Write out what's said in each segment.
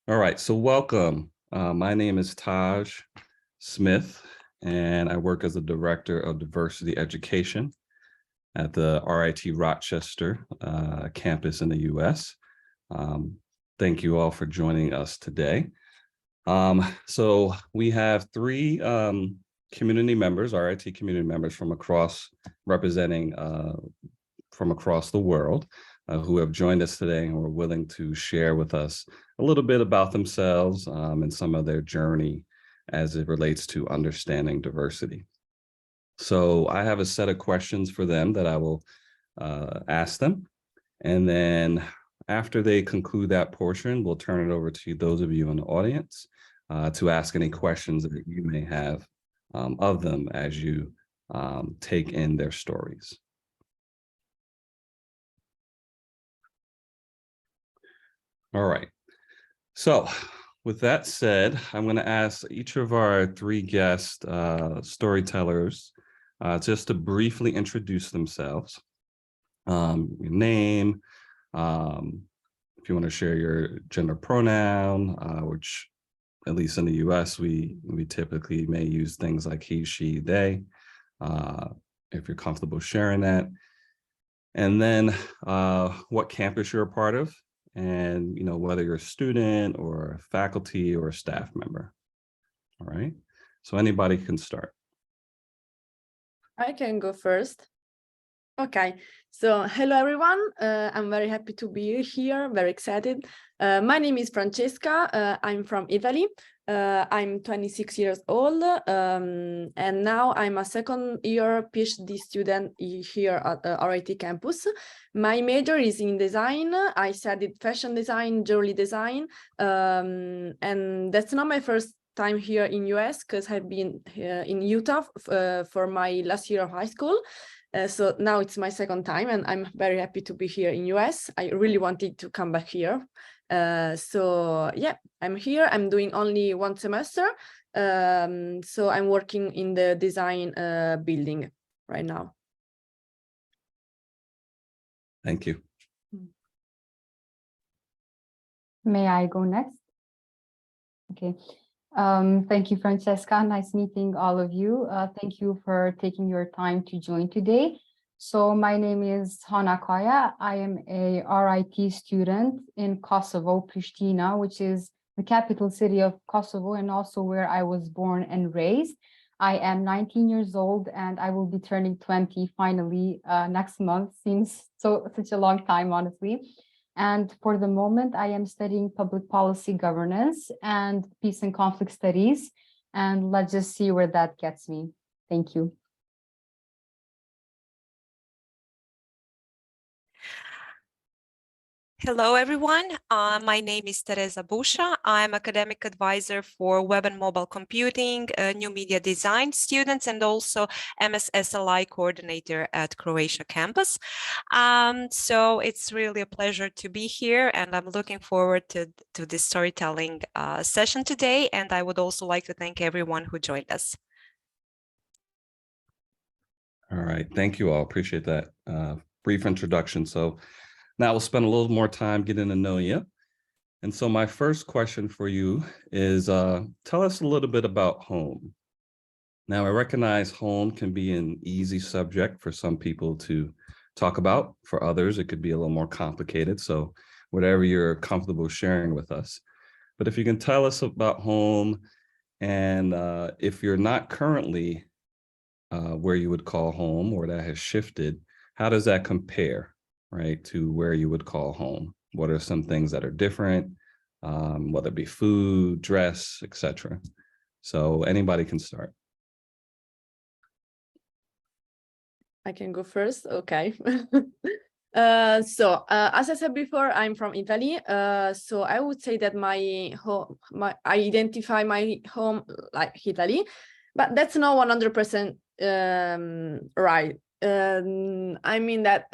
All right, so welcome. My name is Taj Smith, and I work as a Director of Diversity Education at the RIT Rochester campus in the US. Thank you all for joining us today. So we have three community members, RIT community members from across, representing from across the world who have joined us today and were willing to share with us a little bit about themselves and some of their journey as it relates to understanding diversity. So I have a set of questions for them that I will ask them. And then after they conclude that portion, we'll turn it over to those of you in the audience to ask any questions that you may have of them as you take in their stories. All right. So with that said, I'm going to ask each of our three guest storytellers just to briefly introduce themselves. Your name, if you want to share your gender pronoun, which at least in the US, we typically may use things like he, she, they, if you're comfortable sharing that. And then what campus you're a part of, and whether you're a student or a faculty or a staff member. All right, so anybody can start. I can go first. Okay, so hello everyone. I'm very happy to be here, very excited. My name is Francesca. I'm from Italy. I'm 26 years old, and now I'm a second year PhD student here at RIT campus. My major is in design. I studied fashion design, jewelry design, and that's not my first time here in US because I've been in Utah for my last year of high school. So now it's my second time and I'm very happy to be here in US. I really wanted to come back here. So yeah, I'm here. I'm doing only one semester. So I'm working in the design building right now. Thank you. May I go next? Okay. Thank you, Francesca. Nice meeting all of you. Thank you for taking your time to join today. So my name is Hana Kaya. I am a RIT student in Kosovo, Pristina, which is the capital city of Kosovo and also where I was born and raised. I am 19 years old and I will be turning 20 finally next month. Seems such a long time, honestly. And for the moment, I am studying public policy governance and peace and conflict studies. And let's just see where that gets me. Thank you. Hello, everyone. My name is Teresa Busha. I'm academic advisor for web and mobile computing, new media design students, and also MSSLI coordinator at Croatia campus. So it's really a pleasure to be here, and I'm looking forward to this storytelling session today. And I would also like to thank everyone who joined us. All right, thank you all. Appreciate that brief introduction. So now we'll spend a little more time getting to know you. And so my first question for you is, tell us a little bit about home. Now, I recognize home can be an easy subject for some people to talk about. For others, it could be a little more complicated. So whatever you're comfortable sharing with us. But if you can tell us about home, and if you're not currently where you would call home or that has shifted, how does that compare? Right, to where you would call home? What are some things that are different, whether it be food, dress, etc.? So anybody can start. I can go first. Okay. As I said before, I'm from Italy. So I would say that I identify my home like Italy, but that's not 100% right. I mean that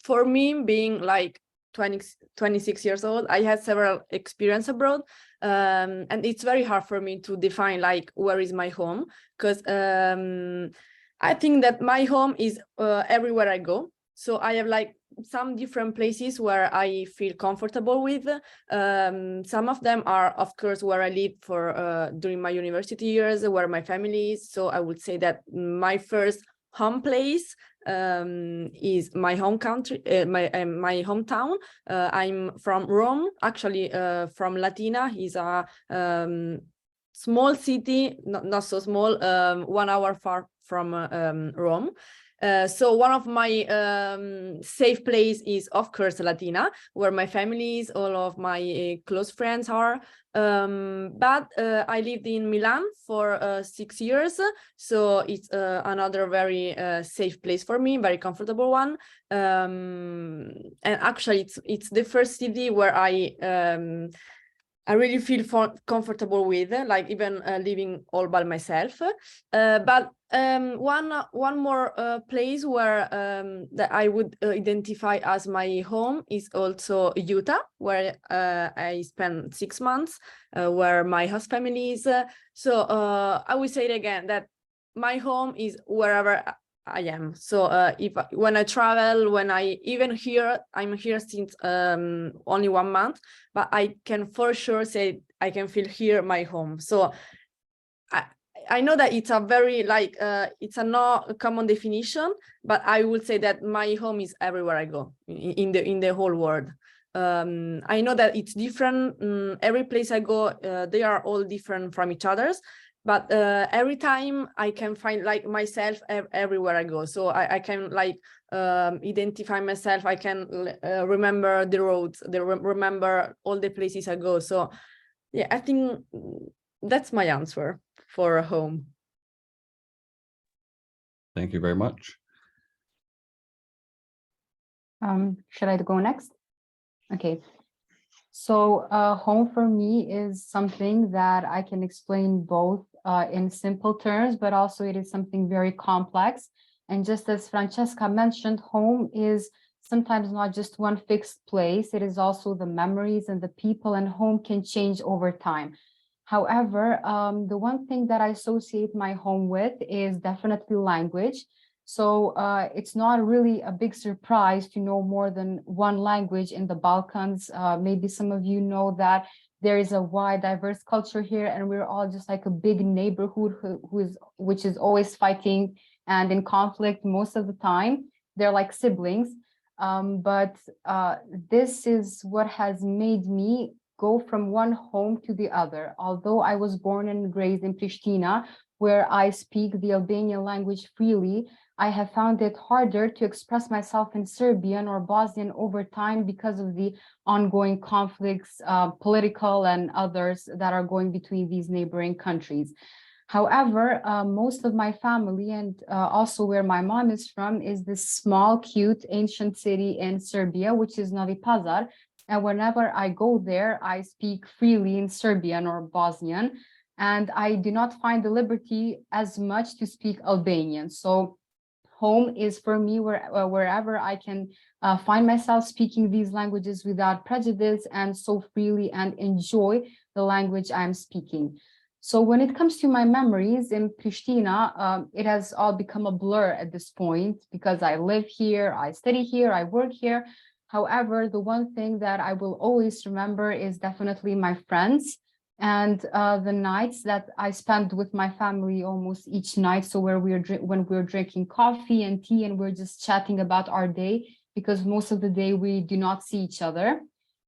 for me, being like 26 years old, I had several experiences abroad, and it's very hard for me to define like where is my home, because I think that my home is everywhere I go. So I have like some different places where I feel comfortable with. Some of them are, of course, where I live for during my university years, where my family is. So I would say that my first home place is my home country, my hometown. I'm from Rome, actually from Latina. Is a small city, not so small, 1 hour far from Rome. So one of my safe place is, of course, Latina, where my family is, all of my close friends are. But I lived in Milan for 6 years, so it's another very safe place for me, very comfortable one. And actually, it's the first city where I really feel comfortable with, like even living all by myself. But one more place where that I would identify as my home is also Utah, where I spent 6 months, where my host family is. So I will say it again, that my home is wherever I am. So when I travel, when I even here, I'm here since only 1 month, but I can for sure say I can feel here my home. So I know that it's a very like it's a not common definition, but I would say that my home is everywhere I go in the whole world. I know that it's different. Every place I go, they are all different from each other's. But every time I can find like myself everywhere I go. So I can like identify myself. I can remember the roads, remember all the places I go. So yeah, I think that's my answer for a home. Thank you very much. Should I go next? Okay. So home for me is something that I can explain both in simple terms, but also it is something very complex. And just as Francesca mentioned, home is sometimes not just one fixed place. It is also the memories and the people, and home can change over time. However, the one thing that I associate my home with is definitely language. So it's not really a big surprise to know more than one language in the Balkans. Maybe some of you know that there is a wide, diverse culture here, and we're all just like a big neighborhood which is always fighting and in conflict most of the time. They're like siblings. But this is what has made me go from one home to the other. Although I was born and raised in Pristina, where I speak the Albanian language freely, I have found it harder to express myself in Serbian or Bosnian over time because of the ongoing conflicts, political and others that are going between these neighboring countries. However, most of my family and also where my mom is from is this small, cute, ancient city in Serbia, which is Novi Pazar. And whenever I go there, I speak freely in Serbian or Bosnian, and I do not find the liberty as much to speak Albanian. So home is for me wherever I can find myself speaking these languages without prejudice and so freely and enjoy the language I'm speaking. So when it comes to my memories in Pristina, it has all become a blur at this point because I live here, I study here, I work here. However, the one thing that I will always remember is definitely my friends and the nights that I spent with my family almost each night. So when we're drinking coffee and tea and we're just chatting about our day, because most of the day we do not see each other.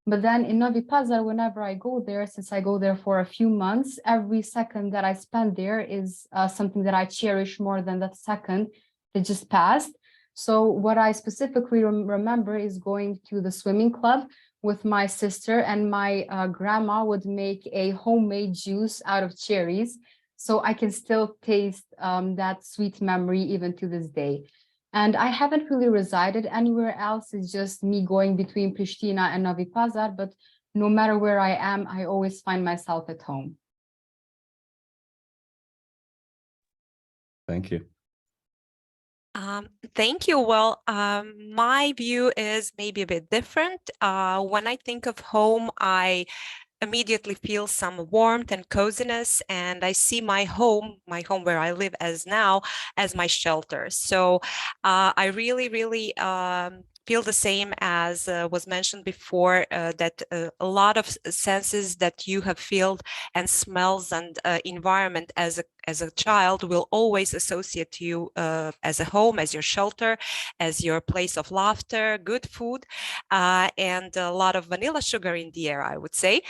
But then in Novi Pazar, whenever I go there, since I go there for a few months, every second that I spend there is something that I cherish more than that second that just passed. So what I specifically remember is going to the swimming club with my sister, and my grandma would make a homemade juice out of cherries. So I can still taste that sweet memory even to this day. And I haven't really resided anywhere else. It's just me going between Pristina and Novi Pazar, but no matter where I am, I always find myself at home. Thank you. Thank you. Well, my view is maybe a bit different. When I think of home, I immediately feel some warmth and coziness, and I see my home where I live as now, as my shelter. So I really feel the same as was mentioned before, that a lot of senses that you have felt and smells and environment as a child will always associate you as a home, as your shelter, as your place of laughter, good food, and a lot of vanilla sugar in the air, I would say.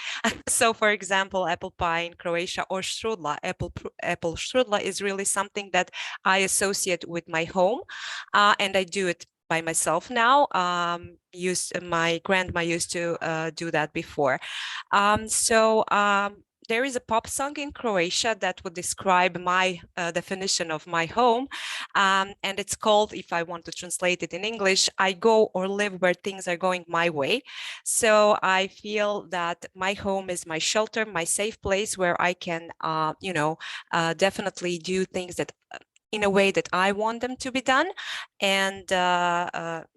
So, for example, apple pie in Croatia, or strudla, apple strudla, is really something that I associate with my home, and I do it by myself now. My grandma used to do that before. There is a pop song in Croatia that would describe my definition of my home, and it's called, if I want to translate it in English, I go or live where things are going my way. So I feel that my home is my shelter, my safe place where I can, definitely do things that in a way that I want them to be done, and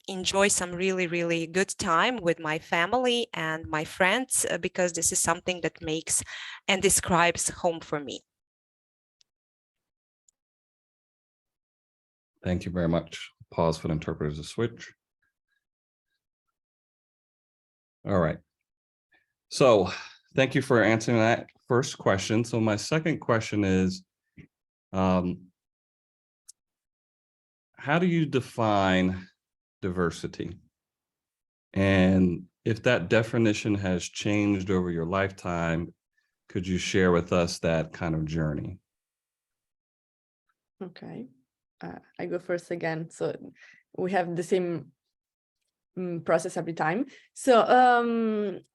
enjoy some really good time with my family and my friends, because this is something that makes and describes home for me. Thank you very much. Pause for the interpreters to switch. All right. So thank you for answering that first question. So my second question is, how do you define diversity? And if that definition has changed over your lifetime, could you share with us that kind of journey? Okay, I go first again. So we have the same process every time. So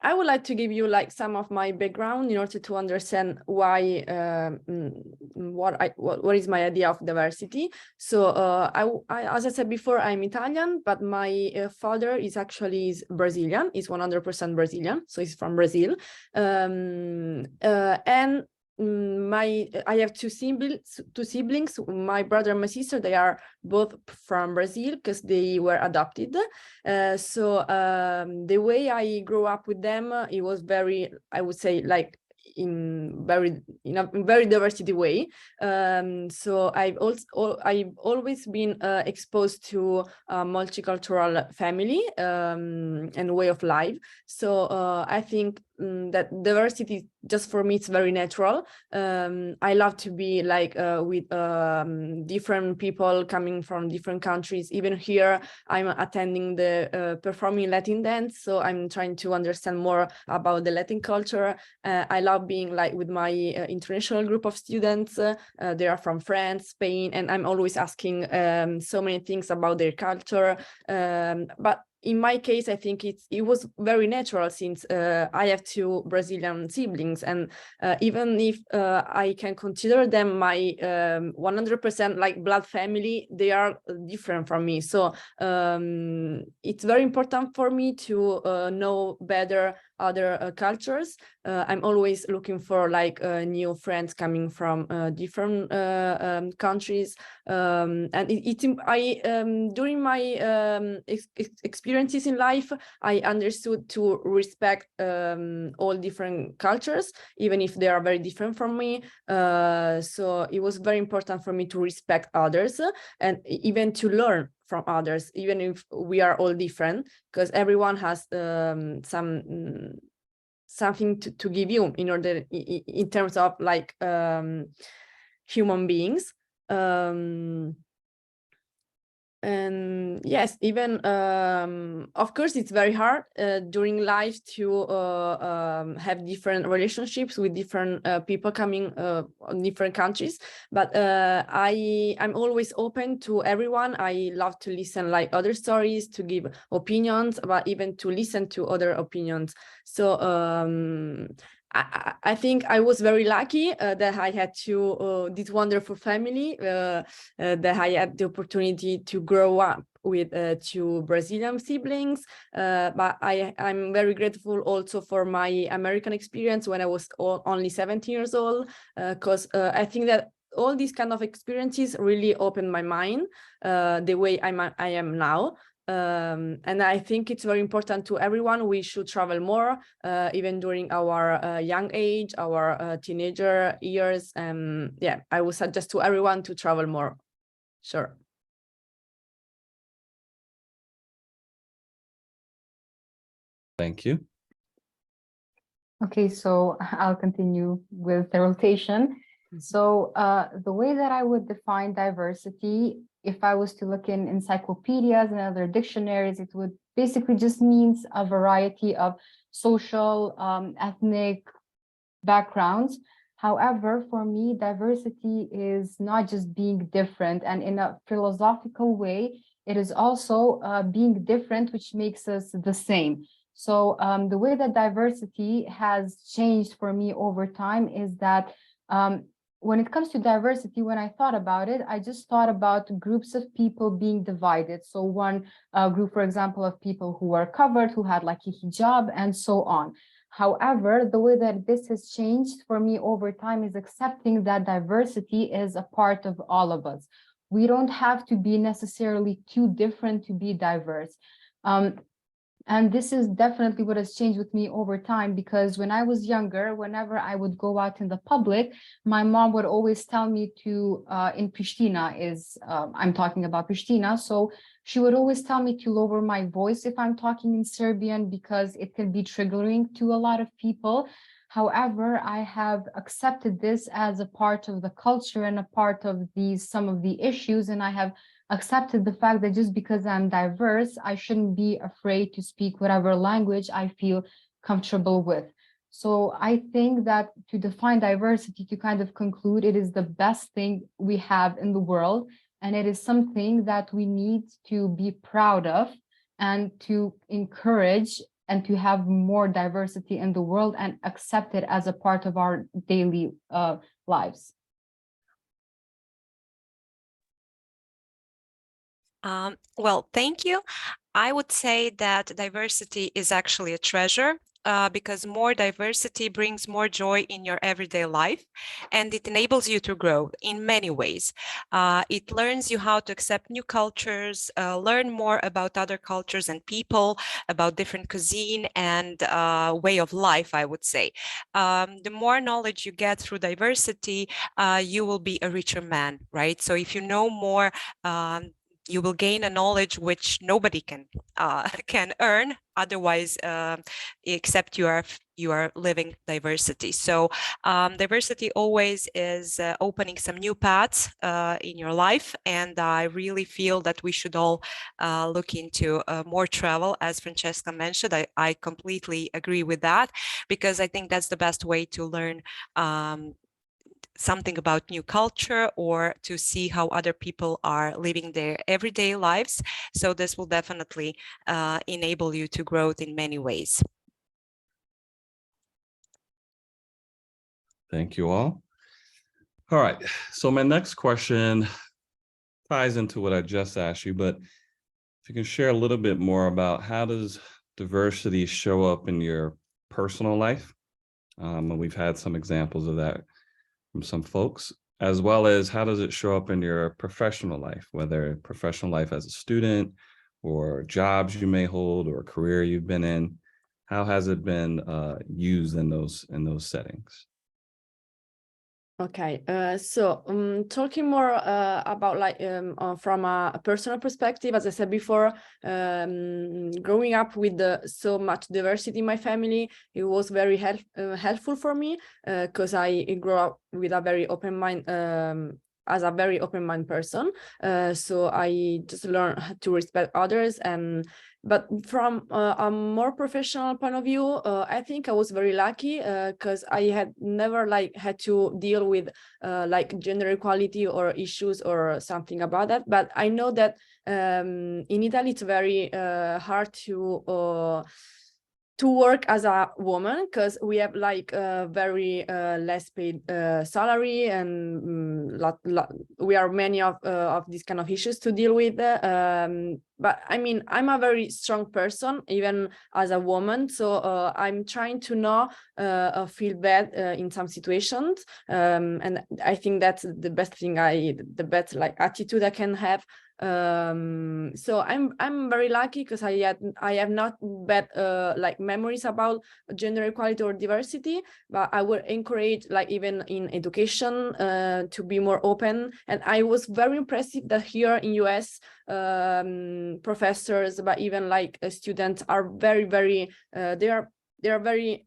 I would like to give you like some of my background in order to understand why what is my idea of diversity. So as I said before, I'm Italian, but my father is actually Brazilian. He's 100% Brazilian, so he's from Brazil, and I have two siblings, my brother and my sister. They are both from Brazil because they were adopted. So the way I grew up with them, it was very, I would say, like in a very diversity way. So I've always been exposed to a multicultural family and way of life. So I think that diversity, just for me, it's very natural. I love to be like with different people coming from different countries. Even here, I'm attending the performing Latin dance, so I'm trying to understand more about the Latin culture. I love being like with my international group of students. They are from France, Spain, and I'm always asking so many things about their culture. But in my case, I think it was very natural, since I have two Brazilian siblings, and even if I can consider them my 100% like blood family, they are different from me. So it's very important for me to know better other cultures. I'm always looking for like new friends coming from different countries, and during my experiences in life, I understood to respect all different cultures, even if they are very different from me. So it was very important for me to respect others, and even to learn from others, even if we are all different, because everyone has something to give you in order in terms of like human beings. And yes, even of course it's very hard during life to have different relationships with different people coming on different countries, but I'm always open to everyone. I love to listen like other stories, to give opinions, but even to listen to other opinions. So I think I was very lucky that I had this wonderful family, that I had the opportunity to grow up with two Brazilian siblings. But I'm very grateful also for my American experience when I was only 17 years old, because I think that all these kind of experiences really opened my mind the way I am now. And I think it's very important to everyone. We should travel more, even during our young age, our teenager years. Yeah, I would suggest to everyone to travel more. Sure. Thank you. Okay, so I'll continue with the rotation. So the way that I would define diversity, if I was to look in encyclopedias and other dictionaries, it would basically just means a variety of social, ethnic backgrounds. However, for me, diversity is not just being different, and in a philosophical way, it is also being different, which makes us the same. So the way that diversity has changed for me over time is that when it comes to diversity, when I thought about it, I just thought about groups of people being divided. So one group, for example, of people who were covered, who had like a hijab and so on. However, the way that this has changed for me over time is accepting that diversity is a part of all of us. We don't have to be necessarily too different to be diverse. And this is definitely what has changed with me over time, because when I was younger, whenever I would go out in the public, my mom would always tell me to, in Pristina I'm talking about Pristina. So she would always tell me to lower my voice if I'm talking in Serbian, because it can be triggering to a lot of people. However, I have accepted this as a part of the culture and a part of some of the issues, and I have accepted the fact that just because I'm diverse, I shouldn't be afraid to speak whatever language I feel comfortable with. So I think that to define diversity, to kind of conclude, it is the best thing we have in the world, and it is something that we need to be proud of and to encourage and to have more diversity in the world and accept it as a part of our daily lives. Well, thank you. I would say that diversity is actually a treasure, because more diversity brings more joy in your everyday life, and it enables you to grow in many ways. It learns you how to accept new cultures, learn more about other cultures and people, about different cuisine and way of life, I would say. The more knowledge you get through diversity, you will be a richer man, right? So if you know more, you will gain a knowledge which nobody can earn otherwise, except you are living diversity. So diversity always is opening some new paths in your life, and I really feel that we should all look into more travel, as Francesca mentioned. I completely agree with that, because I think that's the best way to learn something about new culture, or to see how other people are living their everyday lives. So this will definitely enable you to grow in many ways. Thank you all. All right, so my next question ties into what I just asked you, but if you can share a little bit more about how does diversity show up in your personal life? And we've had some examples of that from some folks, as well as how does it show up in your professional life, whether professional life as a student or jobs you may hold or a career you've been in. How has it been used in those settings? Okay, so talking more about like from a personal perspective, as I said before, growing up with so much diversity in my family, it was very helpful for me, because I grew up with a very open mind, as a very open mind person. So I just learned to respect others. But from a more professional point of view, I think I was very lucky, because I had never had to deal with like gender equality or issues or something about that. But I know that in Italy it's very hard to work as a woman, because we have like a very less paid salary, and we are many of these kind of issues to deal with. But I mean, I'm a very strong person, even as a woman. So I'm trying to not feel bad in some situations. And I think that's the best thing the best like attitude I can have So I'm very lucky because I have not bad like memories about gender equality or diversity, but I would encourage, like, even in education, to be more open. And I was very impressive that here in US, professors, but even like students are very they are very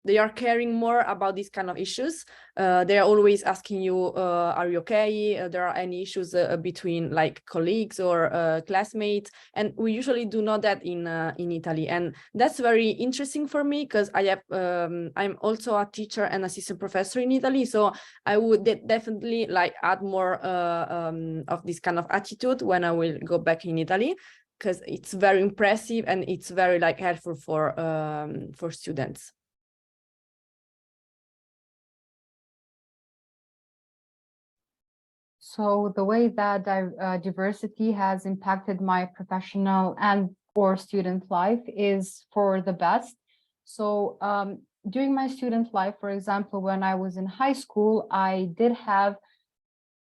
they are caring more about these kind of issues. They are always asking you, are you okay? There are any issues between like colleagues or classmates, and we usually do not that in Italy, and that's very interesting for me because I'm also a teacher and assistant professor in Italy, so I would definitely like add more of this kind of attitude when I will go back in Italy, because it's very impressive and it's very like helpful for students. So the way that diversity has impacted my professional and or student life is for the best. So during my student life, for example, when I was in high school, I did have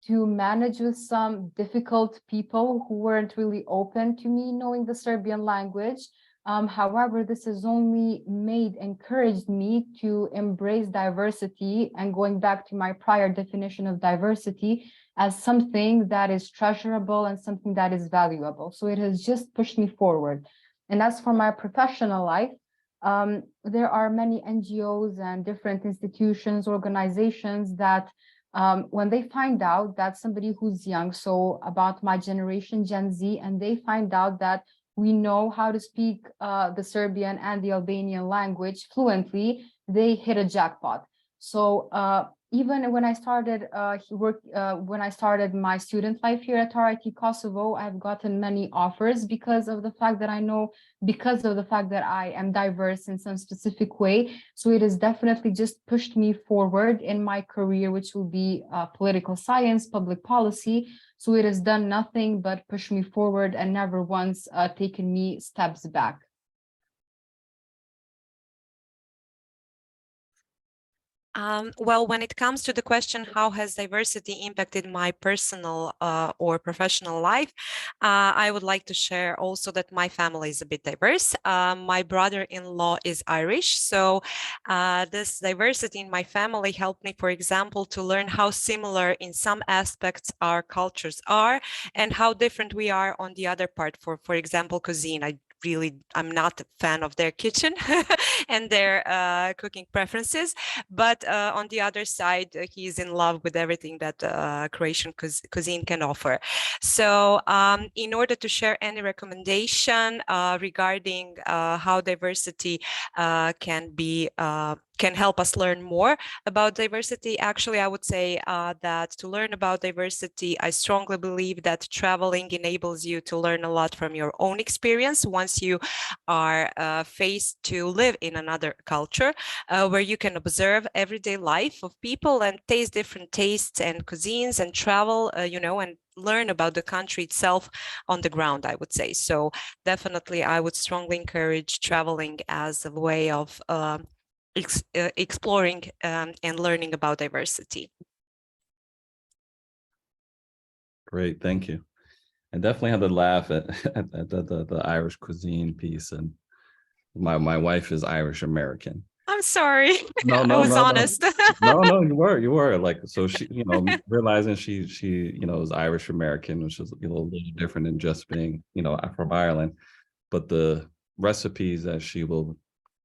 to manage with some difficult people who weren't really open to me knowing the Serbian language. However, this has only encouraged me to embrace diversity, and going back to my prior definition of diversity, as something that is treasurable and something that is valuable. So it has just pushed me forward. And as for my professional life, there are many NGOs and different institutions, organizations that when they find out that somebody who's young, so about my generation, Gen Z, and they find out that we know how to speak the Serbian and the Albanian language fluently, they hit a jackpot. So even when I started when I started my student life here at RIT Kosovo, I've gotten many offers because of the fact that I am diverse in some specific way. So it has definitely just pushed me forward in my career, which will be political science, public policy. So it has done nothing but push me forward and never once taken me steps back. Well, when it comes to the question, how has diversity impacted my personal or professional life, I would like to share also that my family is a bit diverse. My brother-in-law is Irish, so this diversity in my family helped me, for example, to learn how similar in some aspects our cultures are and how different we are on the other part. For example, cuisine. I'm not a fan of their kitchen and their cooking preferences, but on the other side, he's in love with everything that Croatian cuisine can offer. So in order to share any recommendation regarding how diversity can help us learn more about diversity, actually, I would say that to learn about diversity, I strongly believe that traveling enables you to learn a lot from your own experience once you are faced to live in another culture, where you can observe everyday life of people and taste different tastes and cuisines and travel, and learn about the country itself on the ground, I would say. So definitely, I would strongly encourage traveling as a way of exploring and learning about diversity. Great, thank you. I definitely had to laugh at the Irish cuisine piece, and my wife is Irish American. I'm sorry. No, I was honest. No, you were like, so she, realizing she, is Irish American, which is a little different than just being, from Ireland, but the recipes that she will,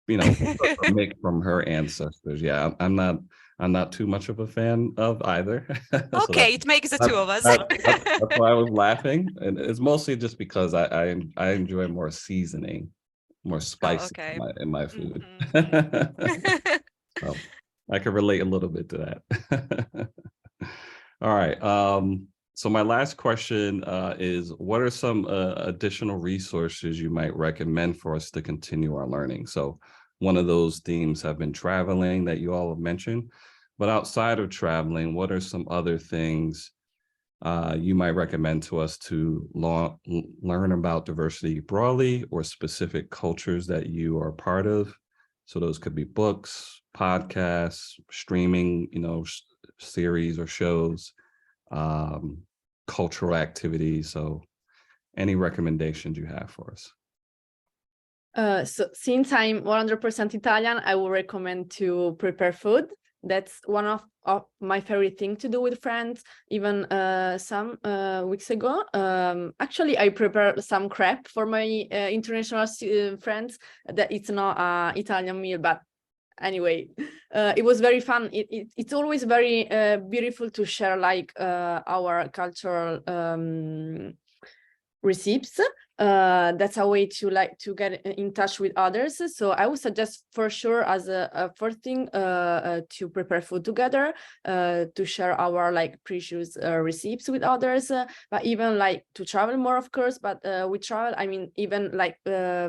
make from her ancestors. Yeah, I'm not too much of a fan of either. Okay, it makes the two of us. That's why I was laughing, and it's mostly just because I enjoy more seasoning, more spice in my food. Mm-hmm. So I can relate a little bit to that. All right. So my last question is, what are some additional resources you might recommend for us to continue our learning? So one of those themes have been traveling that you all have mentioned, but outside of traveling, what are some other things you might recommend to us to learn about diversity broadly or specific cultures that you are part of? So those could be books, podcasts, streaming, series or shows. cultural activities. So any recommendations you have for us? So since I'm 100% Italian, I would recommend to prepare food. That's one of my favorite thing to do with friends. Even some weeks ago, actually, I prepared some crepe for my international friends. That it's not an Italian meal, but anyway, it was very fun. It's always very beautiful to share like our cultural recipes. That's a way to get in touch with others. So I would suggest for sure as a first thing to prepare food together, to share our like precious recipes with others, but even like to travel more, of course. But with travel, I mean even like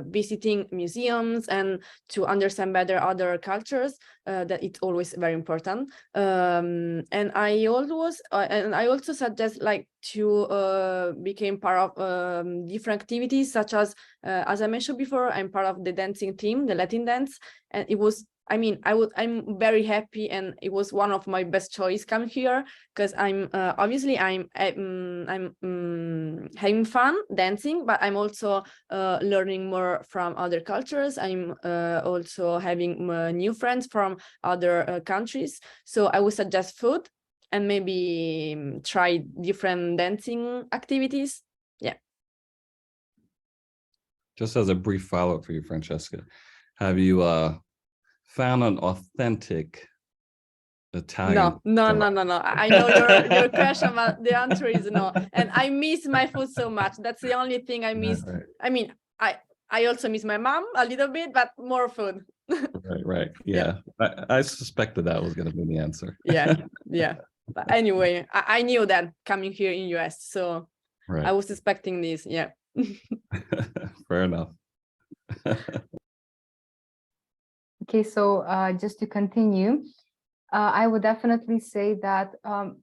visiting museums and to understand better other cultures. That it's always very important. And I also suggest like to become part of different activities, such as I mentioned before, I'm part of the dancing team, the Latin dance, and it was, I mean, I'm very happy, and it was one of my best choice coming here, because I'm obviously I'm having fun dancing, but I'm also learning more from other cultures. I'm also having new friends from other countries. So I would suggest food and maybe try different dancing activities. Yeah. Just as a brief follow-up for you, Francesca, have you found an authentic Italian? No. I know your question, but the answer is no. And I miss my food so much. That's the only thing I miss. Right. I mean, I also miss my mom a little bit, but more food. Right. Yeah. I suspected that was going to be the answer. Yeah. But anyway, I knew that coming here in US, so Right. I was expecting this. Yeah. Fair enough. Okay, so just to continue, I would definitely say that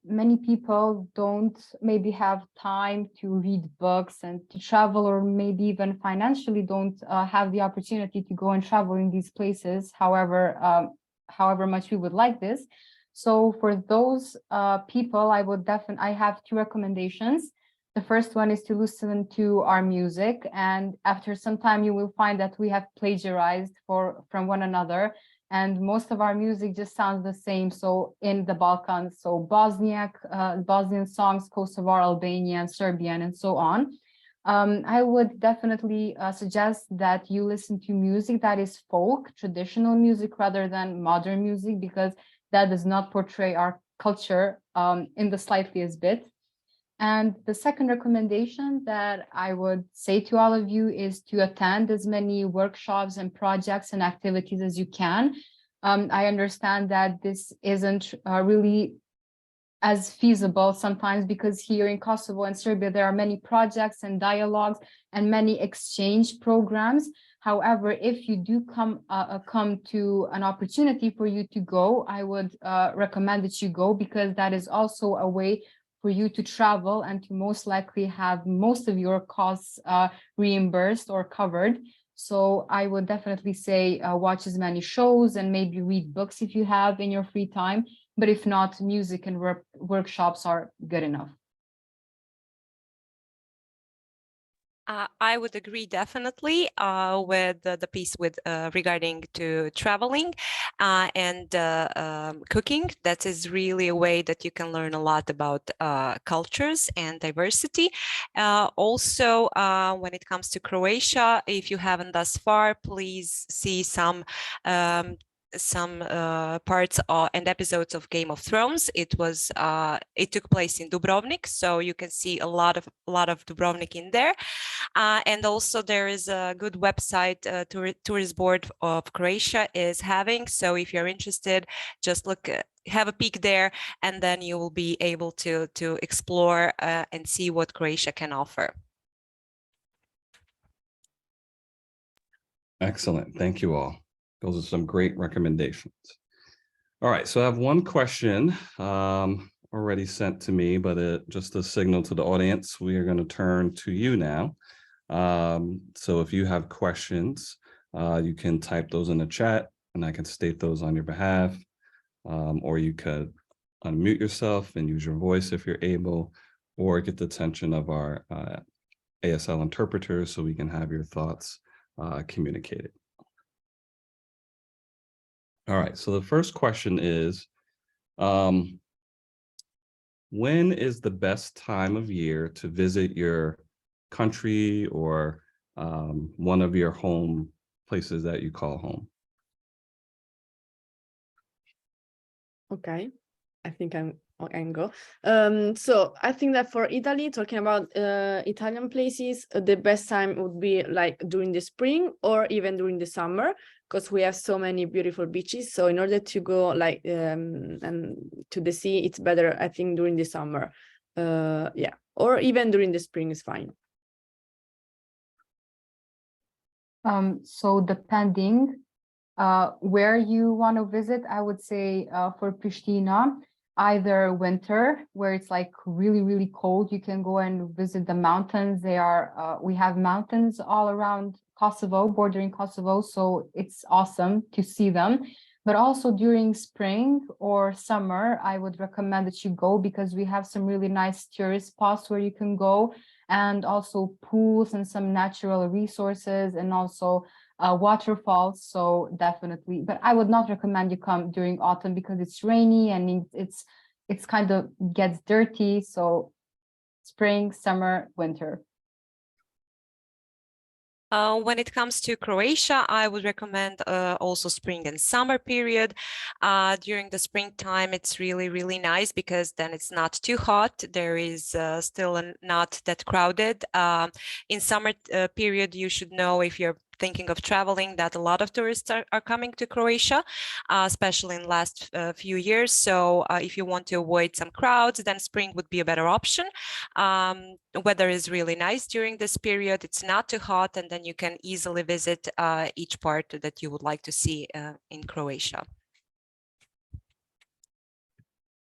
many people don't maybe have time to read books and to travel, or maybe even financially don't have the opportunity to go and travel in these places, however much we would like this. So for those people, I have two recommendations. The first one is to listen to our music, and after some time you will find that we have plagiarized from one another, and most of our music just sounds the same. So in the Balkans, so Bosnian songs, Kosovar, Albanian, Serbian, and so on. I would definitely suggest that you listen to music that is folk, traditional music, rather than modern music, because that does not portray our culture in the slightest bit. And the second recommendation that I would say to all of you is to attend as many workshops and projects and activities as you can. I understand that this isn't really as feasible sometimes, because here in Kosovo and Serbia, there are many projects and dialogues and many exchange programs. However, if you do come to an opportunity for you to go, I would recommend that you go, because that is also a way for you to travel and to most likely have most of your costs reimbursed or covered. So I would definitely say watch as many shows and maybe read books if you have in your free time. But if not, music and workshops are good enough. I would agree definitely with the piece with regarding to traveling and cooking. That is really a way that you can learn a lot about cultures and diversity. Also, when it comes to Croatia, if you haven't thus far, please see some parts and episodes of Game of Thrones. It took place in Dubrovnik, so you can see a lot of Dubrovnik in there. And also there is a good website Tourist Board of Croatia is having. So if you're interested, just have a peek there, and then you will be able to explore and see what Croatia can offer. Excellent. Thank you all. Those are some great recommendations. All right, so I have one question already sent to me, but just a signal to the audience, we are going to turn to you now. So if you have questions, you can type those in the chat and I can state those on your behalf, or you could unmute yourself and use your voice if you're able, or get the attention of our ASL interpreters so we can have your thoughts communicated. All right, so the first question is, when is the best time of year to visit your country or one of your home places that you call home? Okay, I think I can go. So I think that for Italy, talking about Italian places, the best time would be like during the spring or even during the summer, because we have so many beautiful beaches. So in order to go like and to the sea, it's better, I think, during the summer. Yeah, or even during the spring is fine. So depending where you want to visit, I would say for Pristina, either winter, where it's like really, really cold, you can go and visit the mountains. We have mountains all around Kosovo, bordering Kosovo, so it's awesome to see them. But also during spring or summer, I would recommend that you go because we have some really nice tourist spots where you can go, and also pools and some natural resources, and also waterfalls. So definitely, but I would not recommend you come during autumn because it's rainy and it's kind of gets dirty. So spring, summer, winter. When it comes to Croatia, I would recommend also spring and summer period. During the springtime, it's really, really nice because then it's not too hot. There is still not that crowded. In summer period, you should know, if you're thinking of traveling, that a lot of tourists are coming to Croatia, especially in the last few years. So if you want to avoid some crowds, then spring would be a better option. Weather is really nice during this period. It's not too hot, and then you can easily visit each part that you would like to see in Croatia.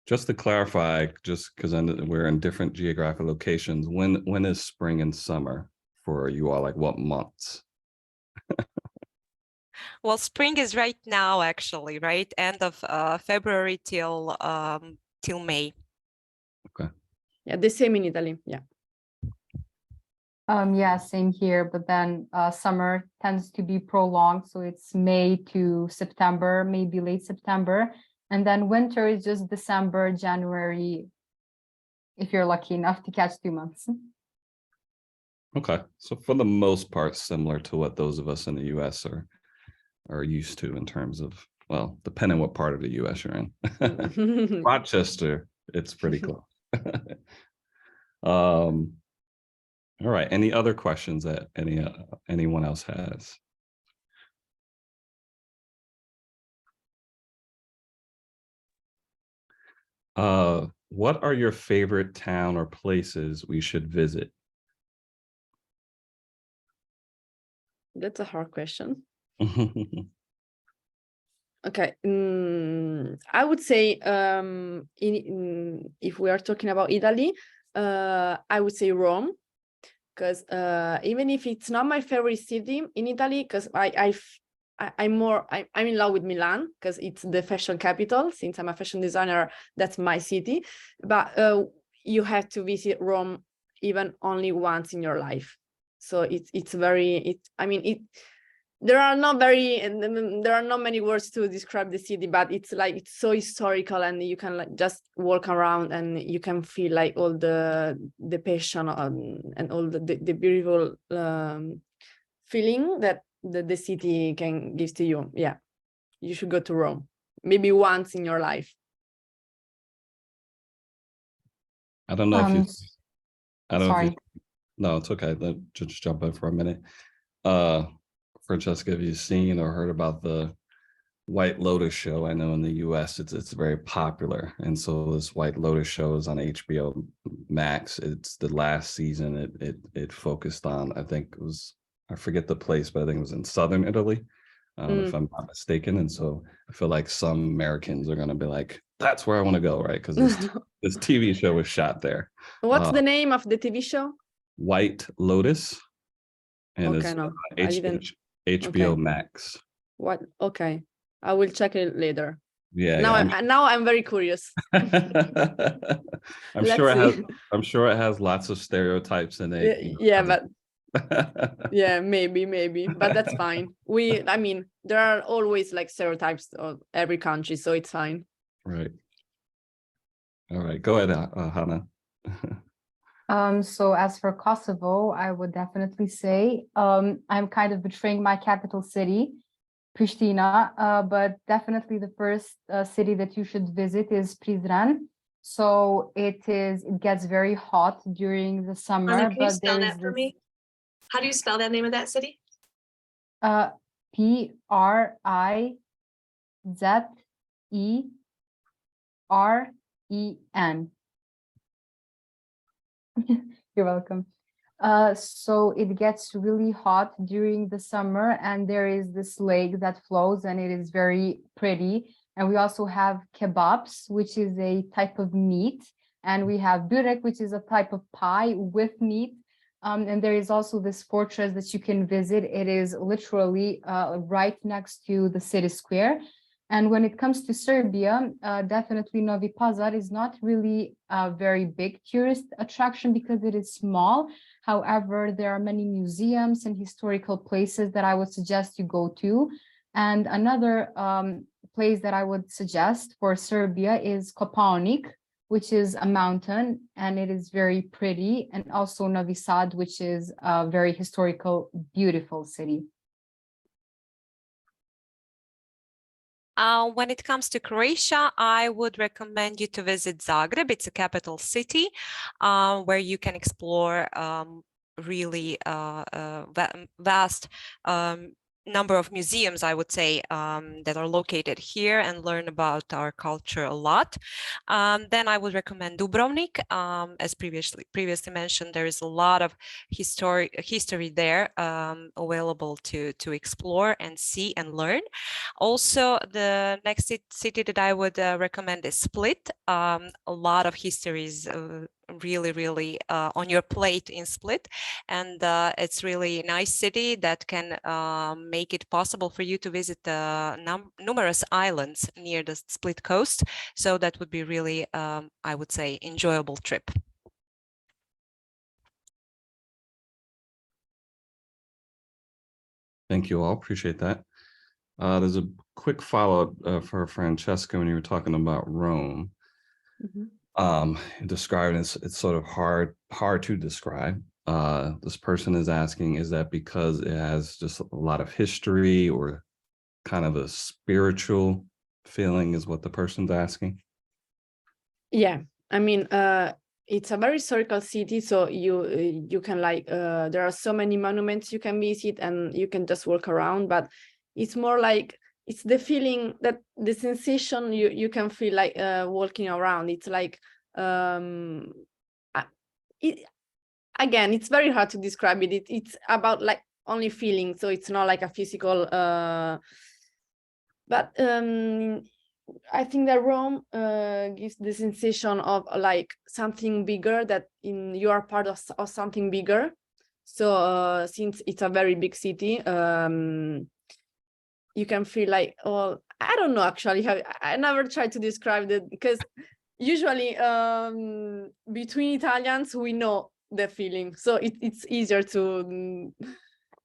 Just to clarify, just because we're in different geographic locations, when is spring and summer for you all? Like what months? Well, spring is right now, actually, right? End of February till May. Okay. Yeah, the same in Italy. Yeah. Yeah, same here. But then summer tends to be prolonged, so it's May to September, maybe late September, and then winter is just December, January, if you're lucky enough to catch 2 months. Okay, so for the most part, similar to what those of us in the U.S. are used to in terms of, well, depending what part of the U.S. you're in. Rochester, it's pretty close. All right, any other questions that anyone else has? What are your favorite town or places we should visit? That's a hard question. Okay, I would say if we are talking about Italy, I would say Rome, because even if it's not my favorite city in Italy, because I'm in love with Milan because it's the fashion capital. Since I'm a fashion designer, that's my city. But you have to visit Rome even only once in your life. So there are not many words to describe the city, but it's so historical, and you can like just walk around and you can feel like all the passion and all the beautiful feeling that the city can give to you. Yeah, you should go to Rome maybe once in your life. I don't know if you. I don't know Sorry. if you. No, it's okay. Let just jump in for a minute. Francesca, have you seen or heard about the White Lotus show? I know in the US it's very popular. And so this White Lotus show is on HBO Max. It's the last season. It focused on, I think it was, I forget the place, but I think it was in southern Italy, if I'm not mistaken. And so I feel like some Americans are gonna be like, that's where I want to go, right? Because this TV show was shot there. What's the name of the TV show? White Lotus. And Okay, it's no, I didn't. HBO Okay. Max. What? Okay, I will check it later. Yeah, Now yeah, I'm very curious. I'm Let's sure it has. see. I'm sure it has lots of stereotypes in it. Yeah, but yeah, maybe, but that's fine. I mean, there are always like stereotypes of every country, so it's fine. Right. All right, go ahead, Hannah. So as for Kosovo, I would definitely say I'm kind of betraying my capital city, Pristina, but definitely the first city that you should visit is Prizren. So it gets very hot during the summer, Can you but spell there is that for this me? How do you spell that name of that city? Prizren. You're welcome. So it gets really hot during the summer, and there is this lake that flows, and it is very pretty. And we also have kebabs, which is a type of meat, and we have burek, which is a type of pie with meat. And there is also this fortress that you can visit. It is literally right next to the city square. And when it comes to Serbia, definitely Novi Pazar is not really a very big tourist attraction because it is small. However, there are many museums and historical places that I would suggest you go to. And another place that I would suggest for Serbia is Kopaonik, which is a mountain, and it is very pretty. And also Novi Sad, which is a very historical, beautiful city. When it comes to Croatia, I would recommend you to visit Zagreb. It's a capital city where you can explore really vast number of museums, I would say, that are located here and learn about our culture a lot. Then I would recommend Dubrovnik. As previously mentioned, there is a lot of history there available to explore and see and learn. Also, the next city that I would recommend is Split. A lot of history is really on your plate in Split, and it's really a nice city that can make it possible for you to visit numerous islands near the Split coast. So that would be really, I would say, enjoyable trip. Thank you all. Appreciate that. There's a quick follow-up for Francesca when you were talking about Rome. Describing it's sort of hard to describe. This person is asking, is that because it has just a lot of history or kind of a spiritual feeling is what the person's asking? Yeah, I mean, it's a very historical city, so you can like there are so many monuments you can visit and you can just walk around, but it's more like it's the feeling, that the sensation you can feel like walking around. It's like again, it's very hard to describe it. It's about like only feeling, so it's not like a physical but I think that Rome gives the sensation of like something bigger, that you are part of something bigger. So since it's a very big city, you can feel like, oh, I don't know actually how, I never tried to describe it, because usually between Italians we know the feeling, so it's easier to,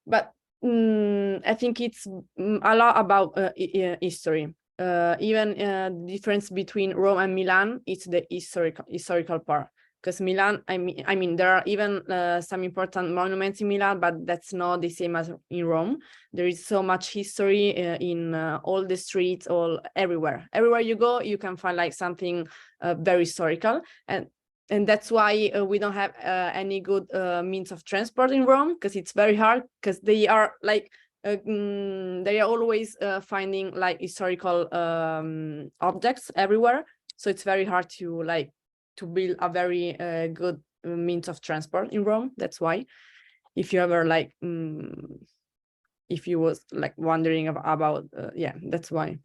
but I think it's a lot about history. Even the difference between Rome and Milan, it's the historical part. Because Milan, I mean, there are even some important monuments in Milan, but that's not the same as in Rome. There is so much history in all the streets, everywhere. Everywhere you go, you can find like something very historical, and that's why we don't have any good means of transport in Rome, because it's very hard, because they are like they are always finding like historical objects everywhere, so it's very hard to like to build a very good means of transport in Rome. That's why, if you ever like if you was like wondering about yeah, that's why.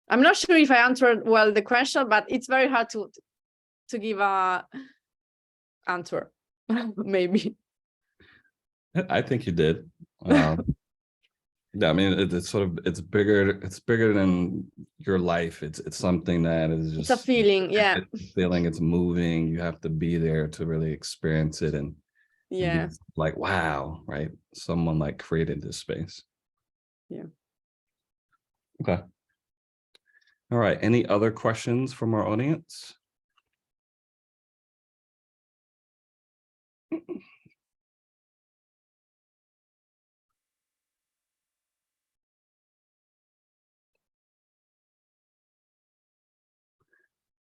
I'm not sure if I answered well the question, but it's very hard to give a answer. Maybe. I think you did. Yeah, I mean, it's sort of, it's bigger than your life. It's something that is It's a just feeling, yeah. it's a feeling, it's moving. You have to be there to really experience it and Yeah. be like, wow, right? Someone like created this space. Yeah. Okay. All right. Any other questions from our audience?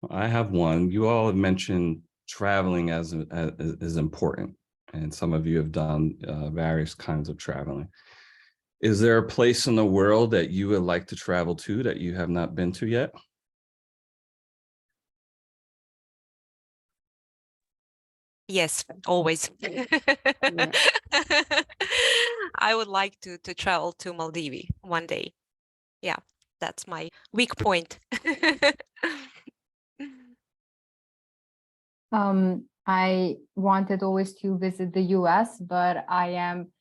I have one. You all have mentioned traveling as is important, and some of you have done various kinds of traveling. Is there a place in the world that you would like to travel to that you have not been to yet? Yes, always. Yeah. I would like to travel to Maldives one day. Yeah, that's my weak point. I wanted always to visit the US, but I am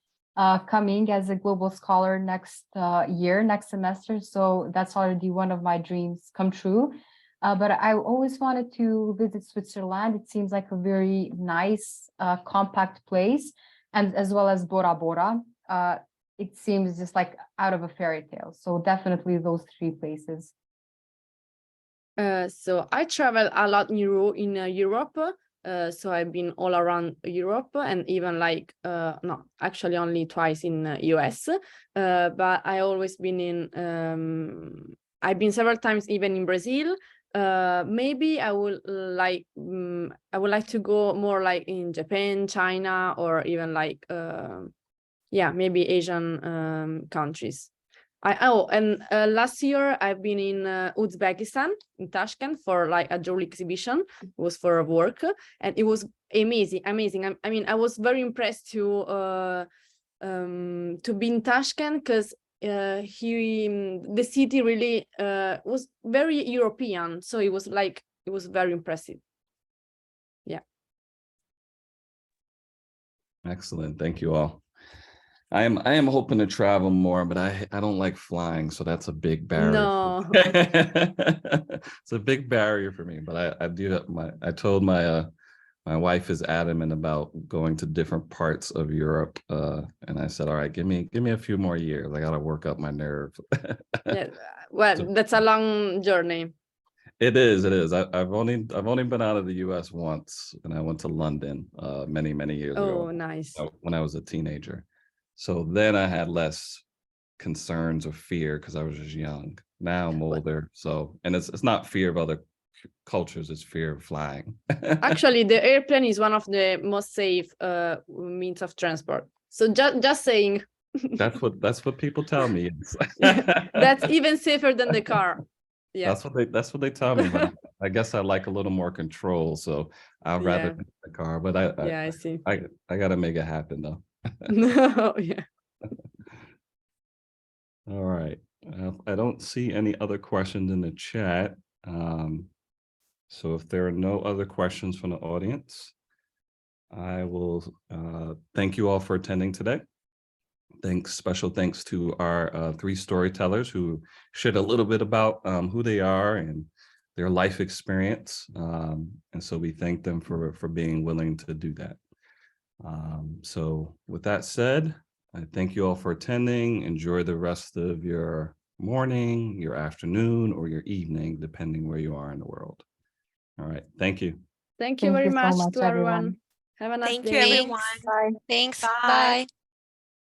coming as a global scholar next year, next semester. So that's already one of my dreams come true. But I always wanted to visit Switzerland. It seems like a very nice, compact place, and as well as Bora Bora. It seems just like out of a fairy tale. So definitely those three places. So I travel a lot in Europe. So I've been all around Europe and even like no, actually only twice in US. But I always been in I've been several times even in Brazil. Maybe I would like to go more like in Japan, China, or even like yeah, maybe Asian countries. And last year I've been in Uzbekistan, in Tashkent, for like a jewelry exhibition. It was for work, and it was amazing. I mean, I was very impressed to be in Tashkent because the city really was very European. So it was very impressive. Yeah. Excellent. Thank you all. I am hoping to travel more, but I don't like flying, so that's a big barrier. No. It's a big barrier for me, but I do have I told my wife is adamant about going to different parts of Europe, and I said, all right, give me a few more years. I got to work up my nerve. Yeah. Well, that's a long journey. It is. I've only been out of the US once, and I went to London many years ago. Oh, nice. When I was a teenager. So then I had less concerns or fear because I was just young. Now I'm older, so, and it's not fear of other cultures, it's fear of flying. Actually, the airplane is one of the most safe means of transport. So just saying. That's what people tell me. That's even safer than the car. Yeah. That's what they tell me, but I guess I like a little more control, so I'd rather take the car. But I see. I got to make it happen though. No, yeah. All right. I don't see any other questions in the chat. So if there are no other questions from the audience, I will thank you all for attending today. Special thanks to our three storytellers who shared a little bit about who they are and their life experience. And so we thank them for being willing to do that. So with that said, I thank you all for attending. Enjoy the rest of your morning, your afternoon, or your evening, depending where you are in the world. All right. Thank you. Thank you very so much much, to everyone. Have a nice Thank day. you, everyone. Bye. Thanks. Bye. Bye.